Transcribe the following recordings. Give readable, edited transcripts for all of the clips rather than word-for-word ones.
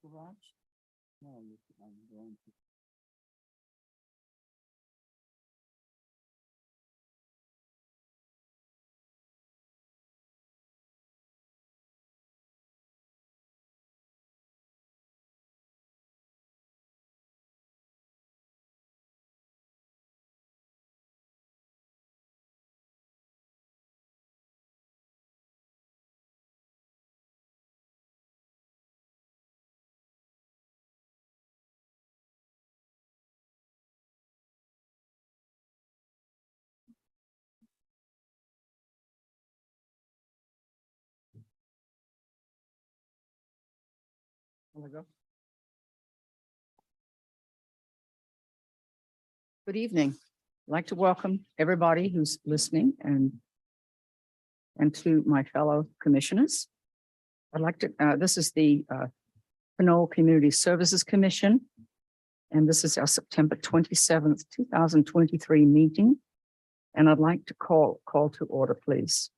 garage? No, I'm going to. There we go. Good evening. I'd like to welcome everybody who's listening and to my fellow commissioners. I'd like to, this is the Pinole Community Services Commission, and this is our September 27th, 2023 meeting. And I'd like to call to order, please.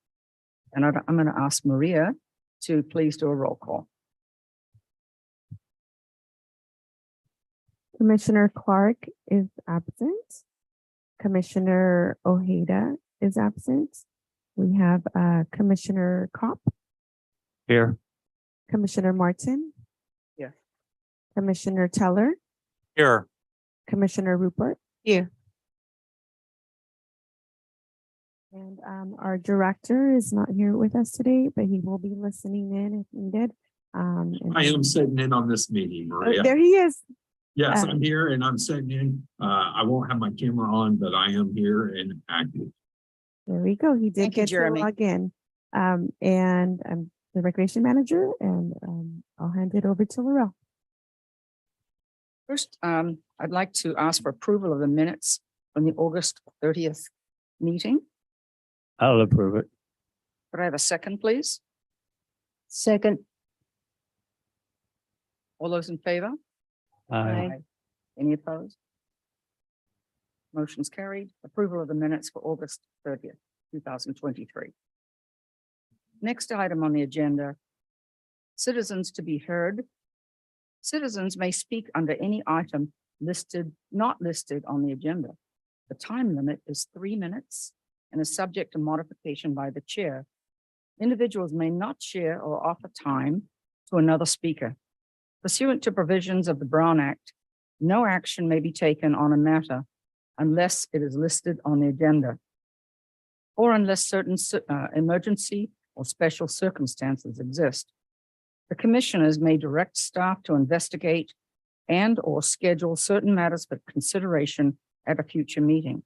And I'm going to ask Maria to please do a roll call. Commissioner Clark is absent. Commissioner Ojeda is absent. We have Commissioner Kopp, Here. Commissioner Martin. Here. Commissioner Teller, Here. Commissioner Rupert. Here. And our director is not here with us today, but he will be listening in if needed. And I am sitting in on this meeting, Oh, Maria. there he is. Yes, I'm here and I'm sitting in. I won't have my camera on, but I am here and active. There we go. He did Thank you, get to Jeremy. log in. And I'm the recreation manager, and I'll hand it over to Laurel. First, I'd like to ask for approval of the minutes from the August 30th meeting. I'll approve it. Could I have a second, please? Second. All those in favor? Aye. Any opposed? Motion's carried. Approval of the minutes for August 30th, 2023. Next item on the agenda, citizens to be heard. Citizens may speak under any item not listed on the agenda. The time limit is 3 minutes and is subject to modification by the chair. Individuals may not share or offer time to another speaker. Pursuant to provisions of the Brown Act, no action may be taken on a matter unless it is listed on the agenda, or unless certain emergency or special circumstances exist. The commissioners may direct staff to investigate and or schedule certain matters for consideration at a future meeting.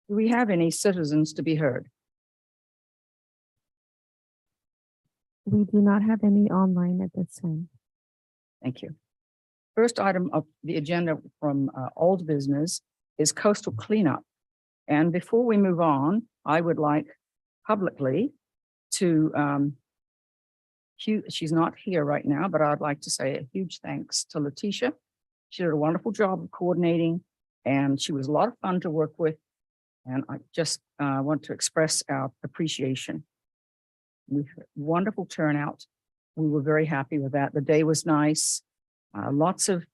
Do we have any citizens to be heard? We do not have any online at this time. Thank you. First item of the agenda from old business is coastal cleanup. And before we move on, I would like publicly to, she's not here right now, but I'd like to say a huge thanks to Letitia. She did a wonderful job of coordinating, and she was a lot of fun to work with. And I just want to express our appreciation. We had wonderful turnout. We were very happy with that. The day was nice. Lots of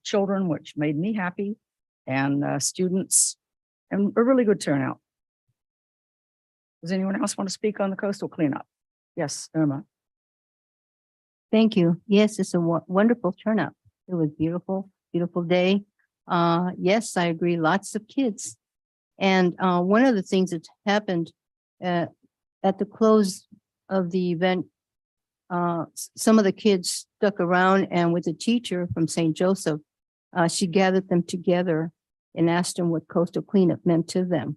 children, which made me happy, and students, and a really good turnout. Does anyone else want to speak on the coastal cleanup? Yes, Irma. Thank you. Yes, it's a wonderful turnout. It was beautiful, beautiful day. Yes, I agree. Lots of kids. And one of the things that happened at the close of the event, some of the kids stuck around, and with a teacher from St. Joseph, she gathered them together and asked them what coastal cleanup meant to them.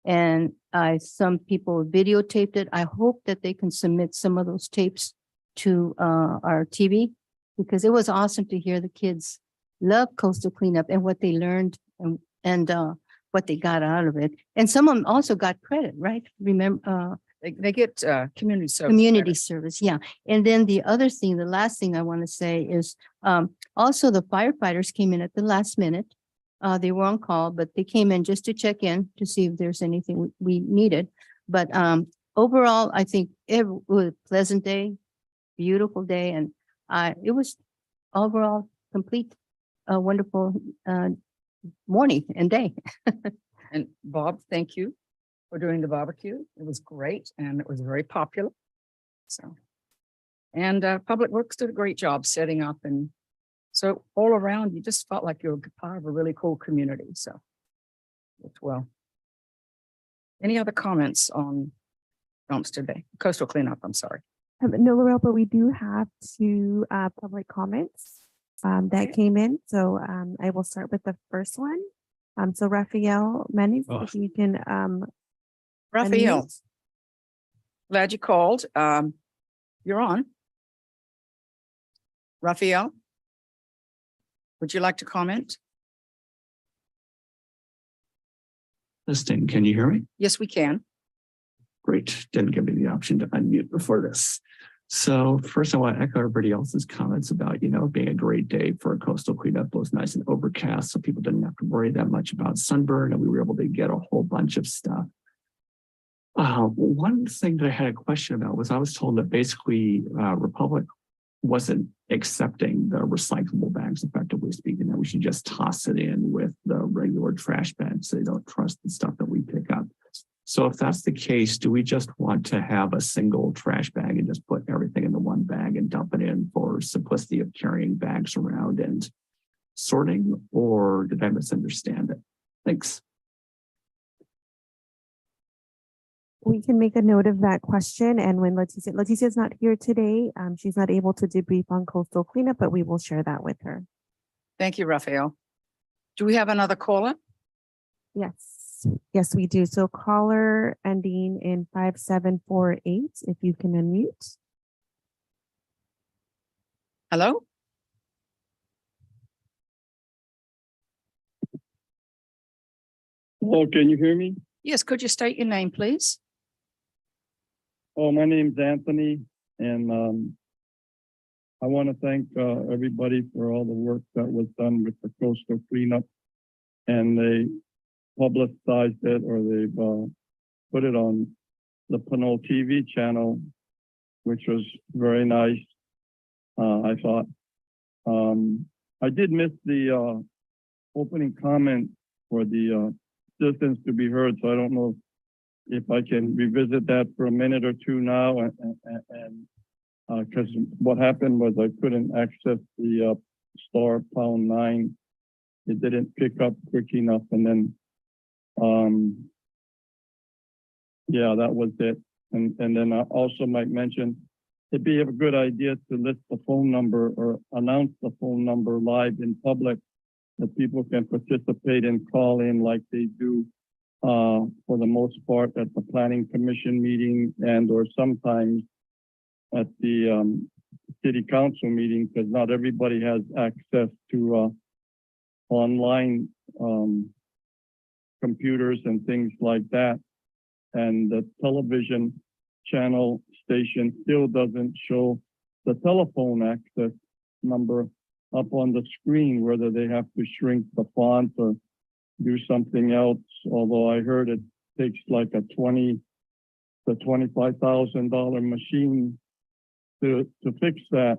And some people videotaped it. I hope that they can submit some of those tapes to our TV, because it was awesome to hear the kids love coastal cleanup and what they learned and what they got out of it. And some of them also got credit, right? Remember, They get community service. community service, yeah. And then the other thing, the last thing I want to say is also the firefighters came in at the last minute. They were on call, but they came in just to check in to see if there's anything we needed. But overall, I think it was a pleasant day. beautiful day and it was overall complete, a wonderful morning and day. And Bob, thank you for doing the barbecue. It was great and it was very popular. So, and Public Works did a great job setting up, and so all around, you just felt like you were part of a really cool community. So, it's well. Any other comments on dumpster day, coastal cleanup? I'm sorry. No, Laurel, but we do have two public comments that came in. So I will start with the first one. So Raphael Menes, Oh. if you can Raphael, unmute. glad you called. You're on. Raphael, would you like to comment? Listening, can you hear me? Yes, we can. Great, didn't give me the option to unmute before this. So first I want to echo everybody else's comments about, being a great day for a coastal cleanup. It was nice and overcast, so people didn't have to worry that much about sunburn, and we were able to get a whole bunch of stuff. One thing that I had a question about was I was told that basically Republic wasn't accepting the recyclable bags, effectively speaking, that we should just toss it in with the regular trash bags. So they don't trust the stuff that we pick up. So if that's the case, do we just want to have a single trash bag and just put everything into one bag and dump it in for simplicity of carrying bags around and sorting, or did I misunderstand it? Thanks. We can make a note of that question. And when Leticia is not here today, she's not able to debrief on coastal cleanup, but we will share that with her. Thank you, Raphael. Do we have another caller? Yes, we do. So caller ending in 5748, if you can unmute. Hello? Hello, can you hear me? Yes, could you state your name, please? Oh, my name's Anthony, and I want to thank everybody for all the work that was done with the coastal cleanup. And they publicized it, or they've put it on the Pinole TV channel, which was very nice, I thought. I did miss the opening comment for the citizens to be heard, so I don't know if I can revisit that for a minute or two now, and because what happened was I couldn't access the *9. It didn't pick up quick enough, and then yeah, that was it. And then I also might mention it'd be a good idea to list the phone number or announce the phone number live in public, that people can participate and call in like they do for the most part at the planning commission meeting, and or sometimes at the city council meeting, because not everybody has access to online computers and things like that. And the television channel station still doesn't show the telephone access number up on the screen, whether they have to shrink the font or do something else. Although I heard it takes like a $20,000 to $25,000 machine to fix that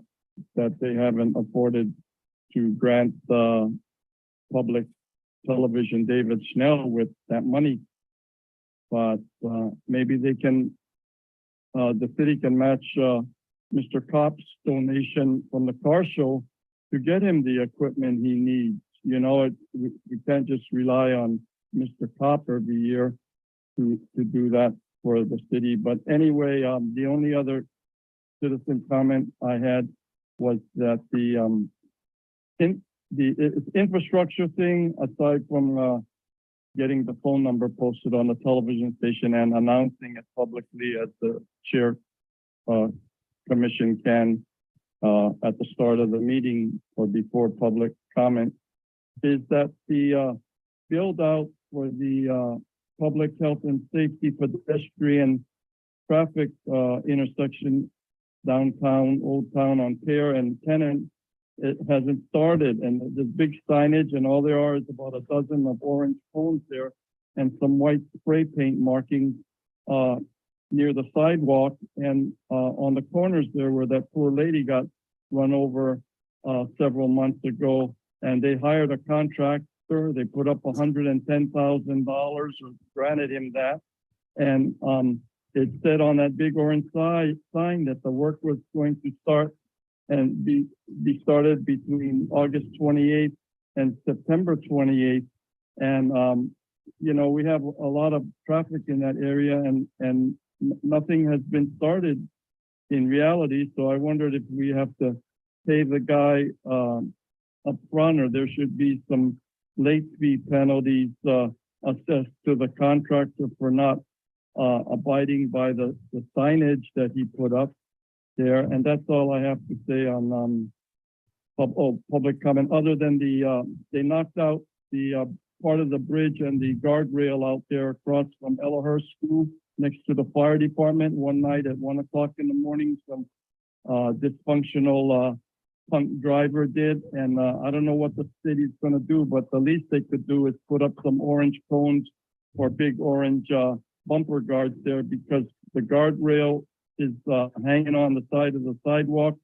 they haven't afforded to grant the public television David Schnell with that money. But maybe they can, the city can match Mr. Kopp's donation from the car show to get him the equipment he needs. You know, we can't just rely on Mr. Kopp every year to do that for the city. But anyway, the only other citizen comment I had was that the infrastructure thing, aside from getting the phone number posted on the television station and announcing it publicly as the chair commission can at the start of the meeting or before public comment, is that the build out for the public health and safety pedestrian traffic intersection downtown Old Town on Pear and Tennant, it hasn't started, and there's big signage, and all there are is about a dozen of orange cones there and some white spray paint marking near the sidewalk and, on the corners there where that poor lady got run over, several months ago. And they hired a contractor. They put up $110,000 or granted him that. And, it said on that big orange sign that the work was going to start and be started between August 28th and September 28th. And, you know, we have a lot of traffic in that area and nothing has been started in reality. So I wondered if we have to pay the guy, up front, or there should be some late fee penalties, assessed to the contractor for not abiding by the signage that he put up there. And that's all I have to say on public comment, other than they knocked out the part of the bridge and the guardrail out there across from Elahurst School next to the fire department one night at 1 o'clock in the morning. Some dysfunctional punk driver did. And I don't know what the city's going to do, but the least they could do is put up some orange cones or big orange bumper guards there, because the guardrail is hanging on the side of the sidewalk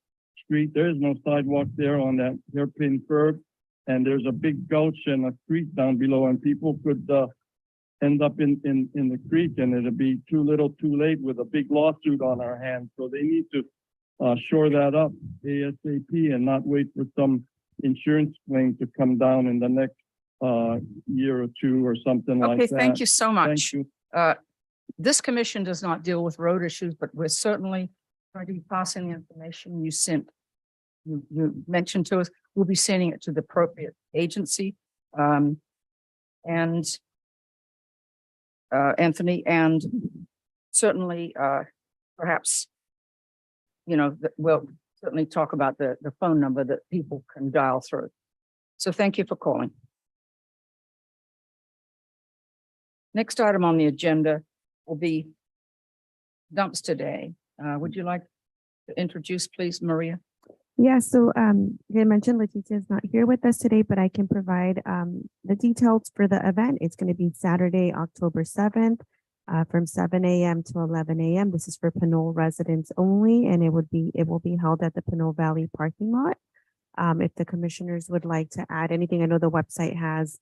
street. There is no sidewalk there on that hairpin curve. And there's a big gulch and a creek down below, and people could end up in the creek, and it'll be too little too late with a big lawsuit on our hands. So they need to shore that up ASAP and not wait for some insurance claim to come down in the next year or two or something like Okay, that. thank you so much. Thank you. This commission does not deal with road issues, but we're certainly trying to be passing the information you sent. You mentioned to us, we'll be sending it to the appropriate agency. And Anthony, and certainly perhaps, you know, we'll certainly talk about the phone number that people can dial through. So thank you for calling. Next item on the agenda will be dumpster day. Would you like to introduce, please, Maria? Yeah, so they mentioned Leticia is not here with us today, but I can provide the details for the event. It's going to be Saturday, October 7th, from 7 a.m. to 11 a.m. This is for Pinole residents only, and it will be held at the Pinole Valley parking lot. If the commissioners would like to add anything, I know the website has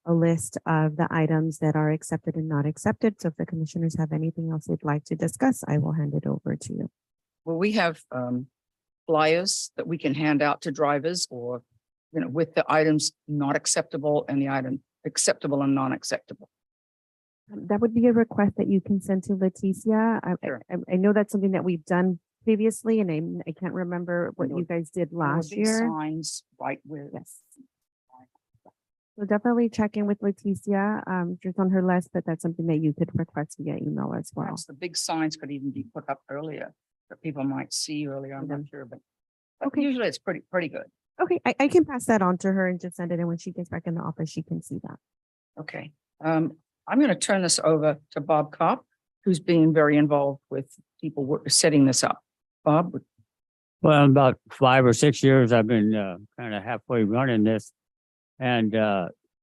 a list of the items that are accepted and not accepted. So if the commissioners have anything else they'd like to discuss, I will hand it over to you. Well, we have flyers that we can hand out to drivers, or, you know, with the items not acceptable and the item acceptable and non-acceptable. That would be a request that you can send to Leticia. Sure. I know that's something that we've done previously, and I can't remember what There you guys did There will last be year. Signs right where. Yes. So definitely check in with Leticia, just on her list, but that's something that you could request via email as well. Perhaps the big signs could even be put up earlier, that people might see earlier, I'm not sure, but Okay. usually it's pretty good. Okay, I can pass that on to her and just send it in when she gets back in the office. She can see that. Okay, I'm going to turn this over to Bob Kopp, who's been very involved with people setting this up. Bob? Well, in about 5 or 6 years, I've been kind of halfway running this, and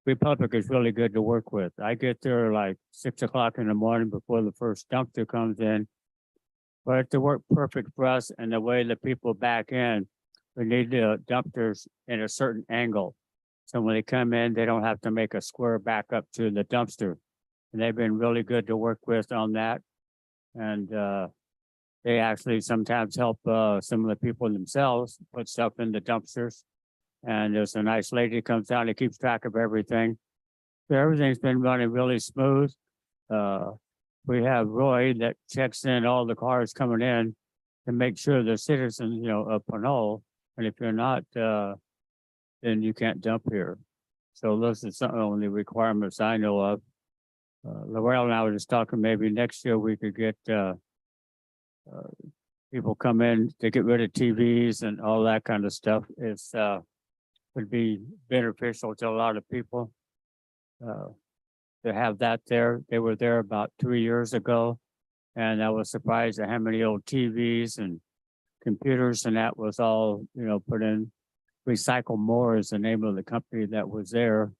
Republic is really good to work with. I get there like 6 o'clock in the morning before the first dumpster comes in. But to work perfect for us, and the way the people back in, we need the dumpsters in a certain angle. So when they come in, they don't have to make a square back up to the dumpster. And they've been really good to work with on that. And they actually sometimes help some of the people themselves put stuff in the dumpsters. And there's a nice lady that comes down and keeps track of everything. So everything's been running really smooth. We have Roy that checks in all the cars coming in to make sure the citizens, you know, of Pinole. And if you're not, then you can't dump here. So those are some of the requirements I know of. Laurel and I were just talking, maybe next year we could get people come in to get rid of TVs and all that kind of stuff. It's would be beneficial to a lot of people to have that there. They were there about 3 years ago, and I was surprised at how many old TVs and computers and that was all, you know, put in. Recycle More is the name of the company that was there.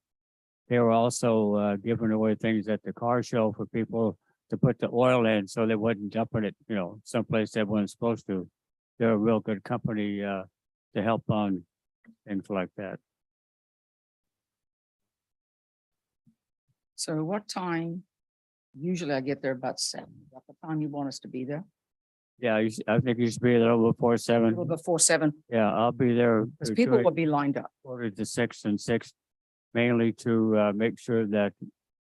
They were also giving away things at the car show for people to put the oil in so they wasn't dumping it, someplace they weren't supposed to. They're a real good company, to help on things like that. So what time? Usually I get there about 7. What the time you want us to be there? Yeah, I think you should be there before A 7. little before 7, Yeah, I'll be there. because people will be lined up. Quarter to 6 and 6, mainly to make sure that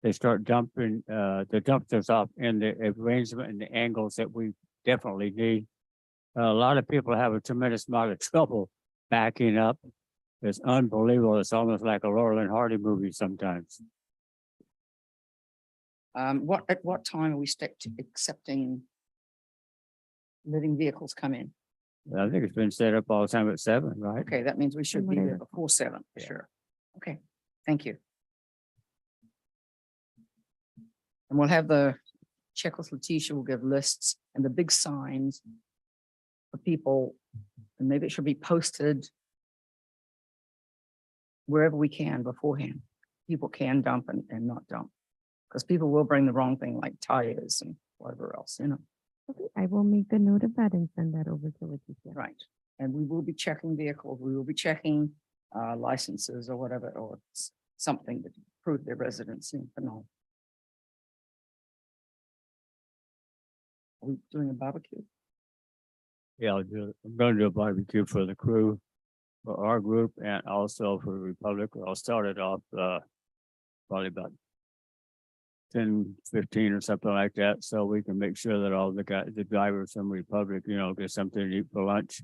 they start dumping the dumpsters off in the arrangement and the angles that we definitely need. A lot of people have a tremendous amount of trouble backing up. It's unbelievable. It's almost like a Laurel and Hardy movie sometimes. At what time are we accepting letting vehicles come in? I think it's been set up all the time at 7, right? Okay, that means we should From be what I there recall. before 7, for Yeah. sure. Okay, thank you. And we'll have check with Letitia, we'll give lists and the big signs for people, and maybe it should be posted wherever we can beforehand. People can dump and not dump. Because people will bring the wrong thing like tires and whatever else, Okay, I will make a note of that and send that over to Leticia. Right. And we will be checking vehicles, we will be checking licenses or whatever, or something to prove their residency in Pinal. Are we doing a barbecue? Yeah, I'm going to do a barbecue for the crew, for our group, and also for Republic. I'll start it off probably about 10, 15 or something like that, so we can make sure that all the drivers from Republic, get something to eat for lunch.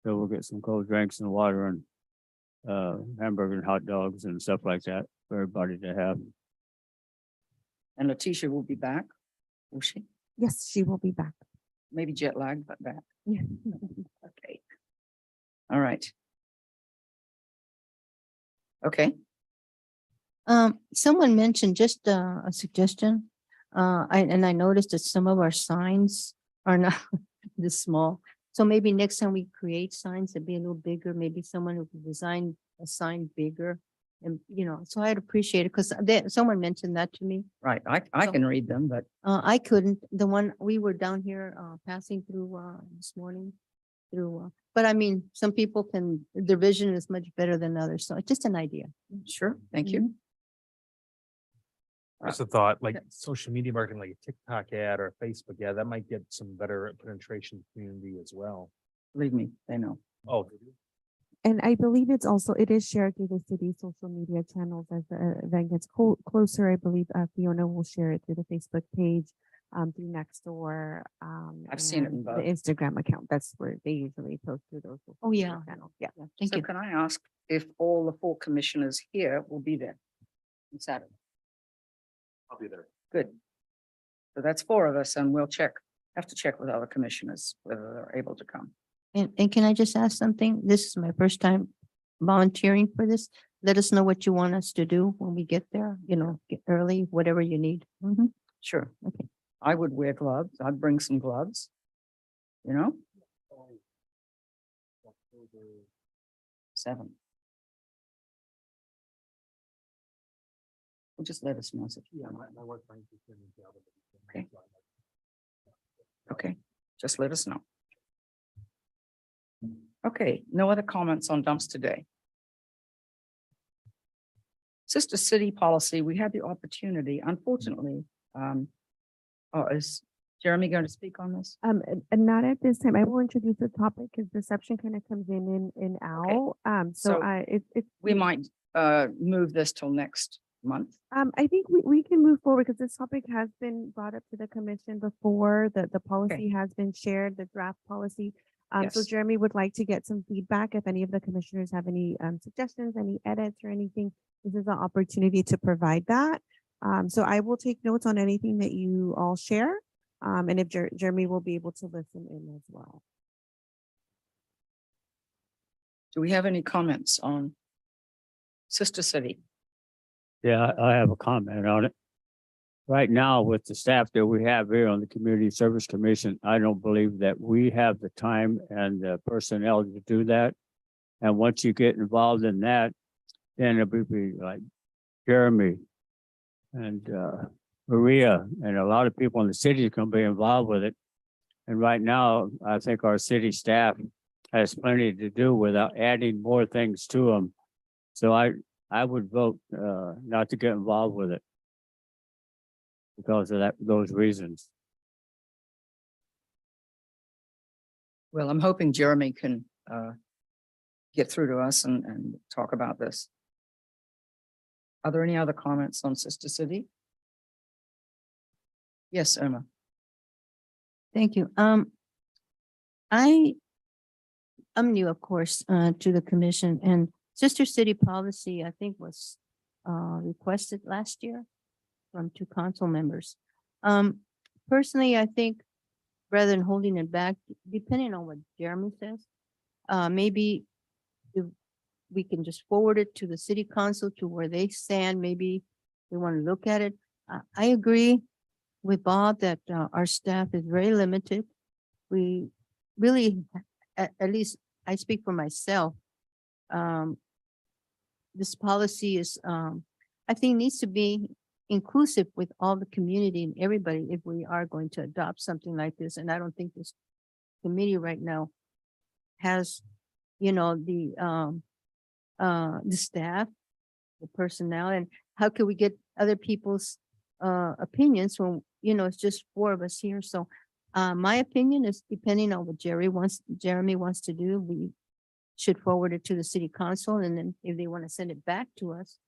So we'll get some cold drinks and water and hamburger and hot dogs and stuff like that for everybody to have. And Letitia will be back, will she? Yes, she will be back. Maybe jet lagged, but back. Yeah. Okay. All right. Okay, Someone mentioned just a suggestion. I noticed that some of our signs are not this small. So maybe next time we create signs that be a little bigger, maybe someone who can design a sign bigger. And, so I'd appreciate it because someone mentioned that to me. right. I So- can read them, but I couldn't, the one, we were down here, passing through, this morning through, but I mean, some people can, their vision is much better than others. So it's just an idea. sure, thank you. Just a thought, like Yeah. social media marketing, like a TikTok ad or a Facebook ad, that might get some better penetration in the community as well. Believe me, they know. Oh, And I believe it is shared through the city's social media channels as the event gets closer. I believe Fiona will share it through the Facebook page, through Nextdoor. I've seen it in and both. The Instagram account, that's where they usually post through those. social Oh, media yeah. channels. Yeah. Thank So you. can I ask if all the 4 commissioners here will be there on Saturday? I'll be there. Good. So that's 4 of us and we'll have to check with other commissioners whether they're able to come. And can I just ask something? This is my first time volunteering for this. Let us know what you want us to do when we get there, get early, whatever you need. Mhm. Sure. Okay. I would wear gloves. I'd bring some gloves. You know? 7. Well, just let us know. Okay. Okay, just let us know. Okay, no other comments on dumpster day. Sister City policy, we had the opportunity, unfortunately, is Jeremy going to speak on this? And not at this time. I will introduce the topic because reception kind of comes in out. So It's. We might move this till next month. I think we can move forward because this topic has been brought up to the commission before. The policy has been shared, the draft policy. So Yes. Jeremy would like to get some feedback. If any of the commissioners have any suggestions, any edits or anything, this is an opportunity to provide that. So I will take notes on anything that you all share. And if Jeremy will be able to listen in as well. Do we have any comments on Sister City? Yeah, I have a comment on it. Right now, with the staff that we have here on the Community Service Commission, I don't believe that we have the time and the personnel to do that. And once you get involved in that, then it'll be like Jeremy and Maria, and a lot of people in the city can be involved with it. And right now, I think our city staff has plenty to do without adding more things to them. So I would vote not to get involved with it because of those reasons. Well, I'm hoping Jeremy can get through to us and talk about this. Are there any other comments on Sister City? Yes, Irma. Thank you. I'm new, of course, to the commission, and Sister City policy, I think, was requested last year from 2 council members. Personally, I think rather than holding it back, depending on what Jeremy says, maybe we can just forward it to the city council to where they stand. Maybe they want to look at it. I agree with Bob that our staff is very limited. We really, at least I speak for myself. This policy is, I think, needs to be inclusive with all the community and everybody if we are going to adopt something like this. And I don't think this committee right now has, the staff, the personnel, and how can we get other people's opinions when, it's just 4 of us here. So my opinion is, depending on what Jeremy wants to do, we should forward it to the city council, and then if they want to send it back to us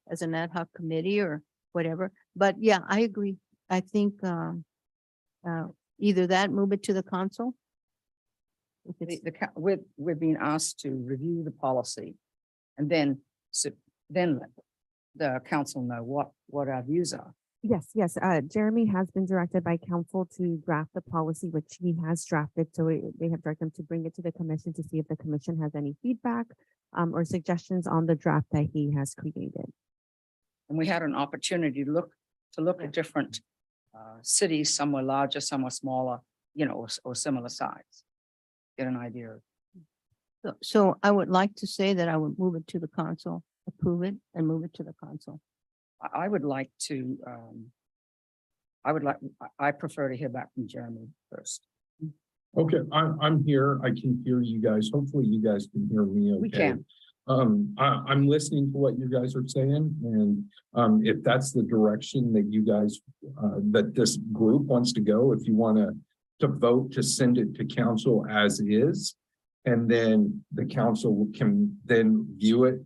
as an ad hoc committee or whatever. But yeah, I agree. I think either that, move it to the council. If it's- We're being asked to review the policy and then let the council know what our views are. Yes. Jeremy has been directed by council to draft the policy, which he has drafted. So they have directed him to bring it to the commission to see if the commission has any feedback or suggestions on the draft that he has created. And we had an opportunity to look at different cities, some were larger, some were smaller, or similar size. Get an idea. So I would like to say that I would move it to the council, approve it and move it to the council. I would like to, I prefer to hear back from Jeremy first. Okay, I'm here. I can hear you guys. Hopefully you guys can hear me okay. We can. I'm listening to what you guys are saying, and if that's the direction that you guys, that this group wants to go, if you want to vote to send it to council as is, and then the council can then view it,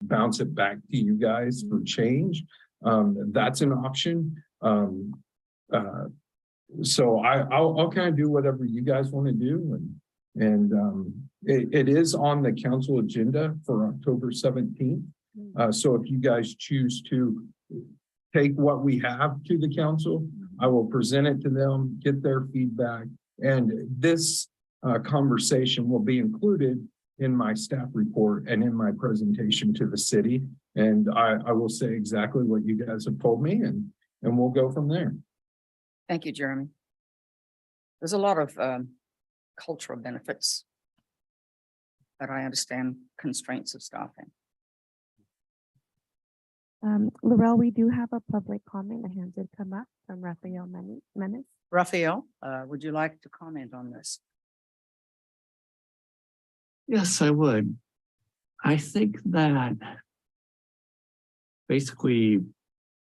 bounce it back to you guys for change, that's an option. So I'll kind of do whatever you guys want to do, and it is on the council agenda for October 17th. So if you guys choose to take what we have to the council, I will present it to them, get their feedback, and this conversation will be included in my staff report and in my presentation to the city. And I will say exactly what you guys have told me, and we'll go from there. Thank you, Jeremy. There's a lot of cultural benefits, but I understand constraints of staffing. Laurel, we do have a public comment. A hand did come up from Rafael Menace. Raphael, would you like to comment on this? Yes, I would. I think that basically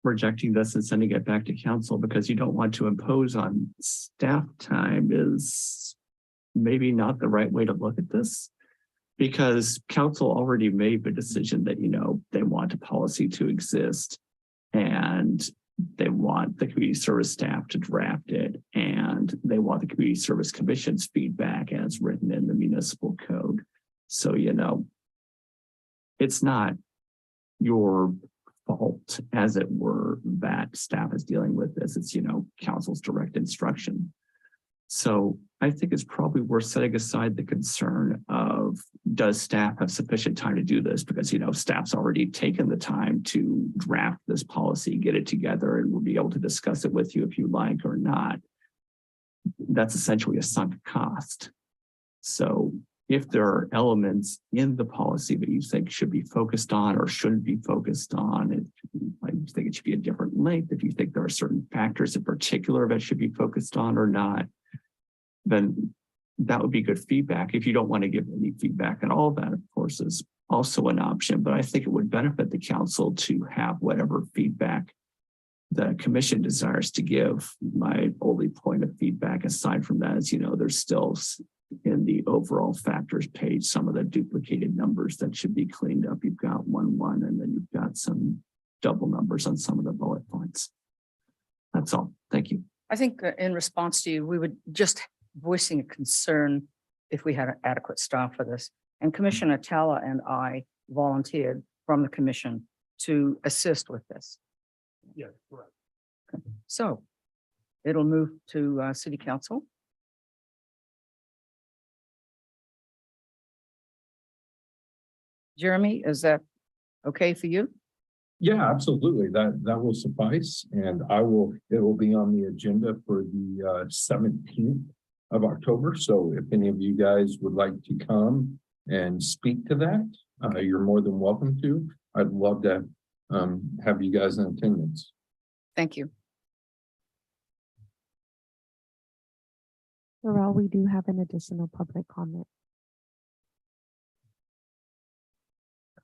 rejecting this and sending it back to council because you don't want to impose on staff time is maybe not the right way to look at this, because council already made the decision that, they want a policy to exist and they want the community service staff to draft it, and they want the community service commission's feedback as written in the municipal code. So, it's not your fault, as it were, that staff is dealing with this. It's, council's direct instruction. So I think it's probably worth setting aside the concern of, does staff have sufficient time to do this? Because, staff's already taken the time to draft this policy, get it together, and we'll be able to discuss it with you if you like or not. That's essentially a sunk cost. So if there are elements in the policy that you think should be focused on or shouldn't be focused on, if you think it should be a different length, if you think there are certain factors in particular that should be focused on or not, then that would be good feedback. If you don't want to give any feedback at all, that of course is also an option, but I think it would benefit the council to have whatever feedback the commission desires to give. My only point of feedback aside from that is, there's still in the overall factors page, some of the duplicated numbers that should be cleaned up. You've got 1-1, and then you've got some double numbers on some of the bullet points. That's all. Thank you. I think in response to you, we would just voicing a concern if we had adequate staff for this. And Commissioner Talla and I volunteered from the commission to assist with this. Yeah, correct. So it'll move to city council. Jeremy, is that okay for you? Yeah, absolutely. That will suffice. And it will be on the agenda for the 17th of October. So if any of you guys would like to come and speak to that, you're more than welcome to. I'd love to have you guys in attendance. Thank you. Laurel, we do have an additional public comment.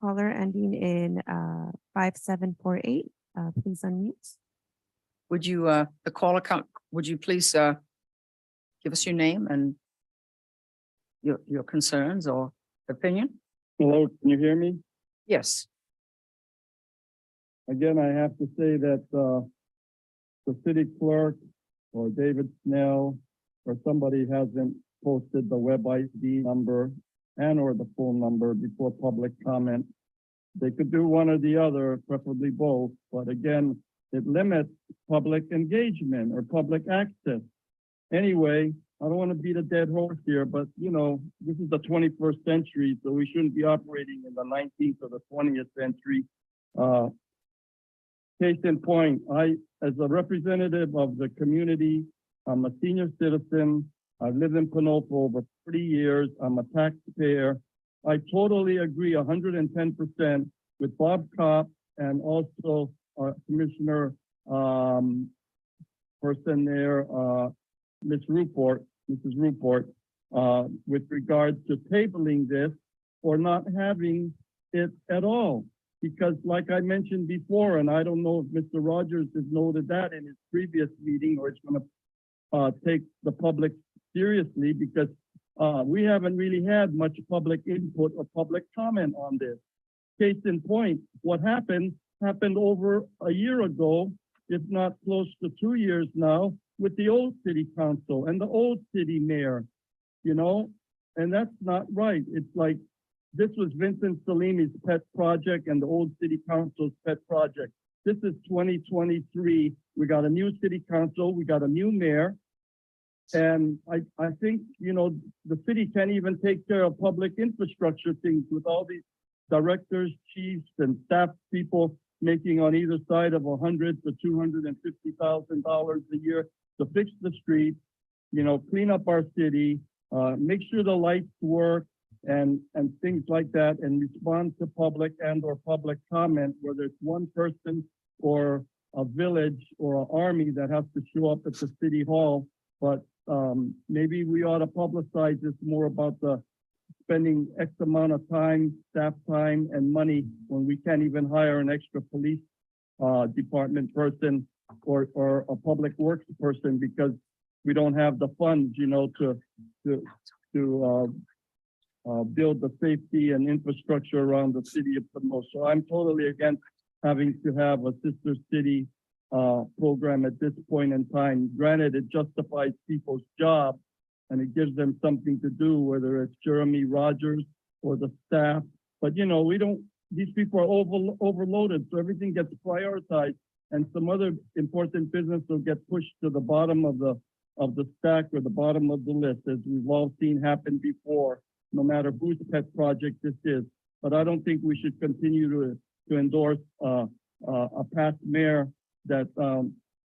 Caller ending in 5748, please unmute. Would you, the call account, would you please give us your name and your concerns or opinion? Hello, can you hear me? Yes. Again, I have to say that the city clerk or David Snell or somebody hasn't posted the web ID number and or the phone number before public comment. They could do one or the other, preferably both, but again, it limits public engagement or public access. Anyway, I don't want to beat a dead horse here, but this is the 21st century, so we shouldn't be operating in the 19th or the 20th century. Case in point, I, as a representative of the community, I'm a senior citizen. I've lived in Pinole for over 30 years. I'm a taxpayer. I totally agree 110% with Bob Kopp and also Commissioner person there, Mrs. Ruport, with regard to tabling this or not having it at all. Because like I mentioned before, and I don't know if Mr. Rogers has noted that in his previous meeting or it's going to take the public seriously, because we haven't really had much public input or public comment on this. Case in point, what happened over a year ago, if not close to 2 years now, with the old city council and the old city mayor, and that's not right. It's like, this was Vincent Salimi's pet project and the old city council's pet project. This is 2023. We got a new city council, we got a new mayor. And I think, the city can't even take care of public infrastructure things with all these directors, chiefs, and staff people making on either side of $100,000 to $250,000 a year to fix the streets, clean up our city, make sure the lights work, and things like that, and respond to public and or public comment, whether it's one person or a village or an army that has to show up at the city hall. But maybe we ought to publicize this more about the spending X amount of time, staff time, and money when we can't even hire an extra police department person or a public works person because we don't have the funds, to build the safety and infrastructure around the city of Pinole. So I'm totally against having to have a sister city program at this point in time. Granted, it justifies people's job and it gives them something to do, whether it's Jeremy Rogers or the staff. But these people are overloaded, so everything gets prioritized, and some other important business will get pushed to the bottom of the stack or the bottom of the list, as we've all seen happen before, no matter whose pet project this is. But I don't think we should continue to endorse a past mayor that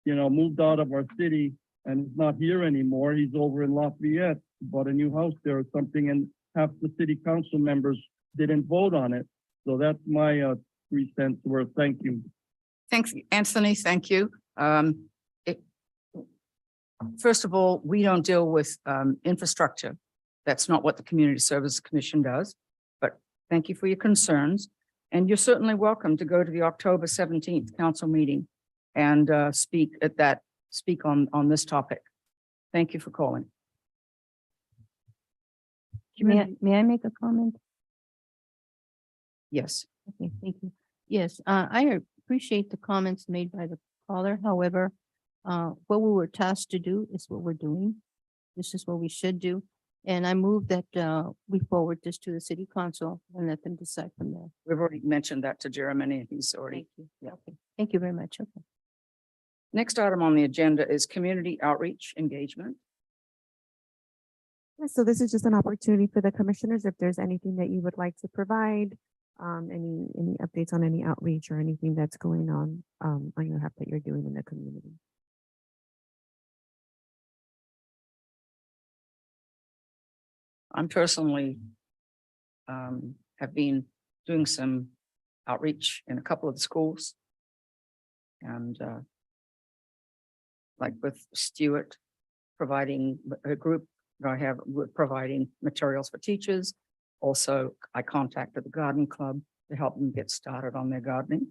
moved out of our city and is not here anymore. He's over in Lafayette, bought a new house there or something, and half the city council members didn't vote on it. So that's my 3 cents worth. Thank you. Thanks, Anthony. Thank you. it- First of all, we don't deal with infrastructure. That's not what the Community Services Commission does. But thank you for your concerns. And you're certainly welcome to go to the October 17th council meeting and speak on this topic. Thank you for calling. May I make a comment? Yes. Okay, thank you. Yes, I appreciate the comments made by the caller. However, what we were tasked to do is what we're doing. This is what we should do. And I move that we forward this to the city council and let them decide from there. We've already mentioned that to Jeremy and he's already. Thank you. Yeah. Okay, thank you very much. Okay. Next item on the agenda is community outreach engagement. So this is just an opportunity for the commissioners, if there's anything that you would like to provide, any updates on any outreach or anything that's going on your behalf that you're doing in the community. I'm personally have been doing some outreach in a couple of the schools. And like with Stewart, providing a group, we're providing materials for teachers. Also, I contacted the garden club to help them get started on their gardening.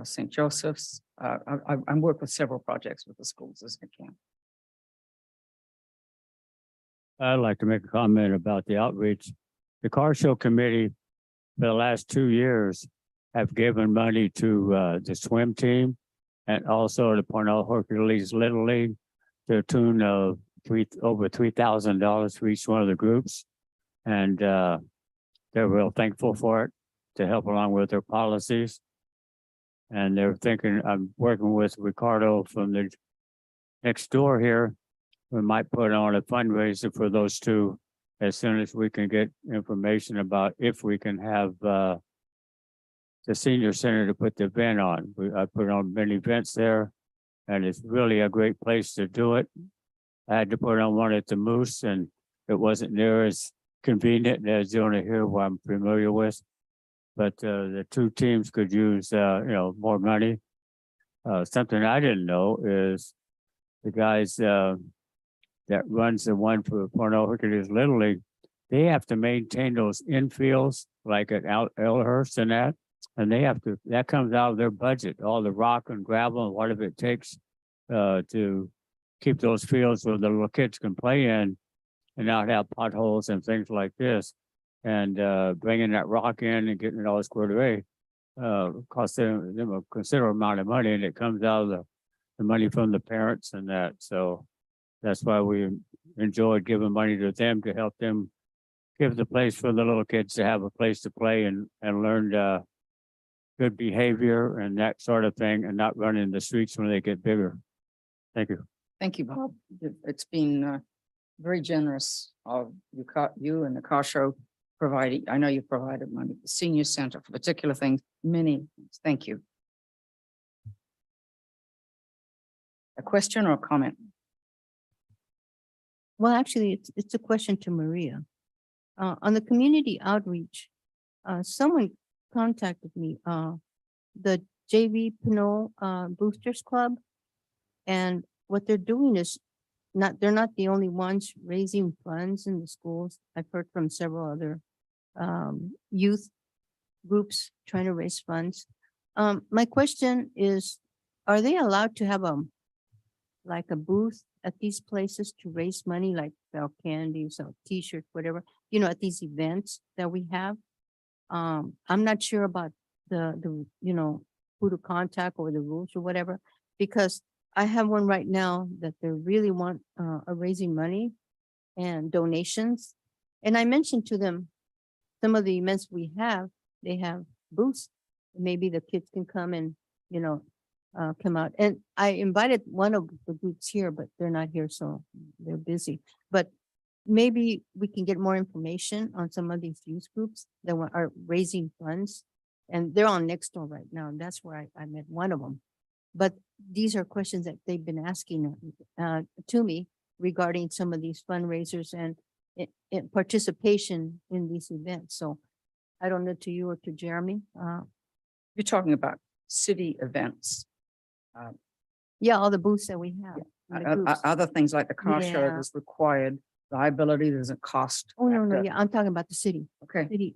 St. Joseph's, I'm working with several projects with the schools as I can. I'd like to make a comment about the outreach. The car show committee for the last 2 years have given money to the swim team and also the Parnell Hercules Little League to the tune of over $3,000 for each one of the groups. And they're real thankful for it to help along with their policies. And they're thinking, I'm working with Ricardo from the next door here. We might put on a fundraiser for those two as soon as we can get information about if we can have the senior center to put the event on. I put on many events there and it's really a great place to do it. I had to put on one at the Moose and it wasn't near as convenient as doing it here where I'm familiar with. But the two teams could use, more money. Something I didn't know is the guys that runs the one for Parnell Hercules Little League, they have to maintain those infields like at Elhurst and that. And that comes out of their budget, all the rock and gravel and whatever it takes to keep those fields where the little kids can play in and not have potholes and things like this. And bringing that rock in and getting it all squared away costs them a considerable amount of money, and it comes out of the money from the parents and that. So that's why we enjoyed giving money to them to help them give the place for the little kids to have a place to play and learn good behavior and that sort of thing, and not run in the streets when they get bigger. Thank you. Thank you, Bob. It's been very generous of you and the car show providing. I know you provided money, the senior center for particular things, many. Thank you. A question or a comment? Well, actually, it's a question to Maria. On the community outreach, someone contacted me, the JV Pinot Boosters Club. And what they're doing is they're not the only ones raising funds in the schools. I've heard from several other youth groups trying to raise funds. My question is, are they allowed to have like a booth at these places to raise money, like sell candy, sell t-shirts, whatever, at these events that we have? I'm not sure about the who to contact or the rules or whatever, because I have one right now that they really want raising money and donations. And I mentioned to them some of the events we have, they have booths. Maybe the kids can come and, come out. And I invited one of the groups here, but they're not here, so they're busy. But maybe we can get more information on some of these youth groups that are raising funds. And they're on Nextdoor right now, and that's where I met one of them. But these are questions that they've been asking to me regarding some of these fundraisers. And in participation in these events. So I don't know to you or to Jeremy. You're talking about city events. Yeah, all the booths that we have. and the groups. Other things like the car show Yeah. is required, liability doesn't cost. Oh, no, no, factor. yeah, I'm talking about the city, Okay, city,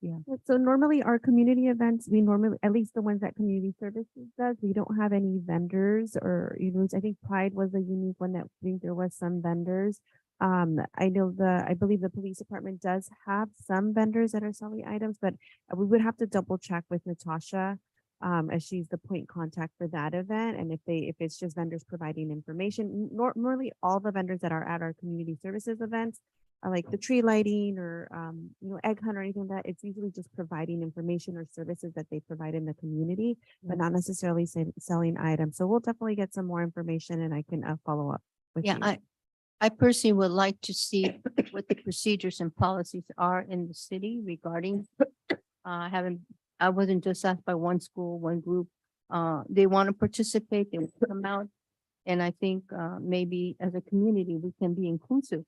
yeah. So normally our community events, we normally, at least the ones that community services does, we don't have any vendors or, I think Pride was a unique one that I think there was some vendors. I know I believe the police department does have some vendors that are selling items, but we would have to double check with Natasha. As she's the point contact for that event. And if it's just vendors providing information, normally all the vendors that are at our community services events, like the tree lighting or egg hunt or anything like that, it's usually just providing information or services that they provide in the community, but not necessarily selling items. So we'll definitely get some more information and I can follow up with Yeah, you. I personally would like to see what the procedures and policies are in the city regarding, I wasn't just asked by one school, one group. They want to participate, they want to come out. And I think, maybe as a community, we can be inclusive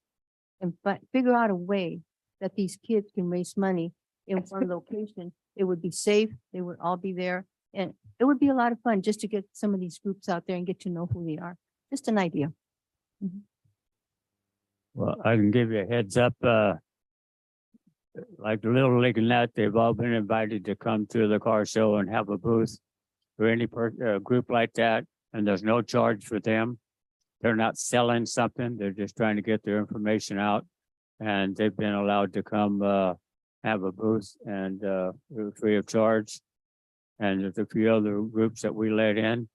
and figure out a way that these kids can raise money in one location. It would be safe, they would all be there, and it would be a lot of fun just to get some of these groups out there and get to know who they are. Just an idea. Well, I can give you a heads up, like the Little League and that, they've all been invited to come to the car show and have a booth for any group like that, and there's no charge for them. They're not selling something, they're just trying to get their information out, and they've been allowed to come have a booth and free of charge. And there's a few other groups that we let in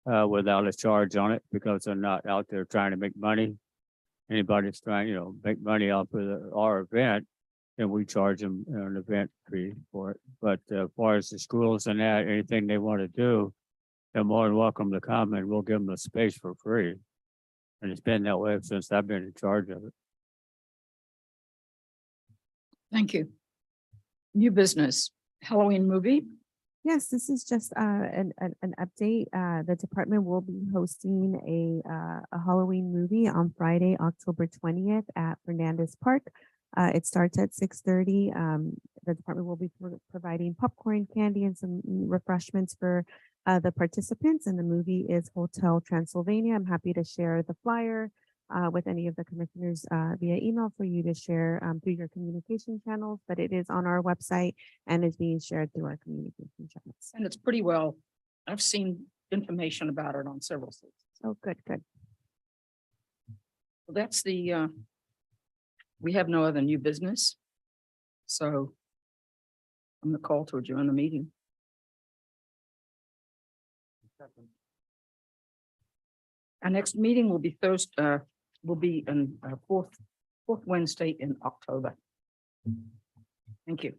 without a charge on it because they're not out there trying to make money. Anybody that's trying, make money off of our event, and we charge them an event fee for it. But as far as the schools and that, anything they want to do, they're more than welcome to come and we'll give them the space for free. And it's been that way since I've been in charge of it. thank you. New business, Halloween movie. Yes, this is just an update. The department will be hosting a Halloween movie on Friday, October 20th at Fernandez Park. It starts at 6:30. The department will be providing popcorn, candy, and some refreshments for the participants. And the movie is Hotel Transylvania. I'm happy to share the flyer with any of the commissioners via email for you to share through your communication channels, but it is on our website and is being shared through our communication channels. And it's pretty well, I've seen information about it on several sites. Oh, good. Well, that's we have no other new business. So I'm the call to adjourn the meeting. Our next meeting will be Thursday, will be in fourth Wednesday in October. Thank you.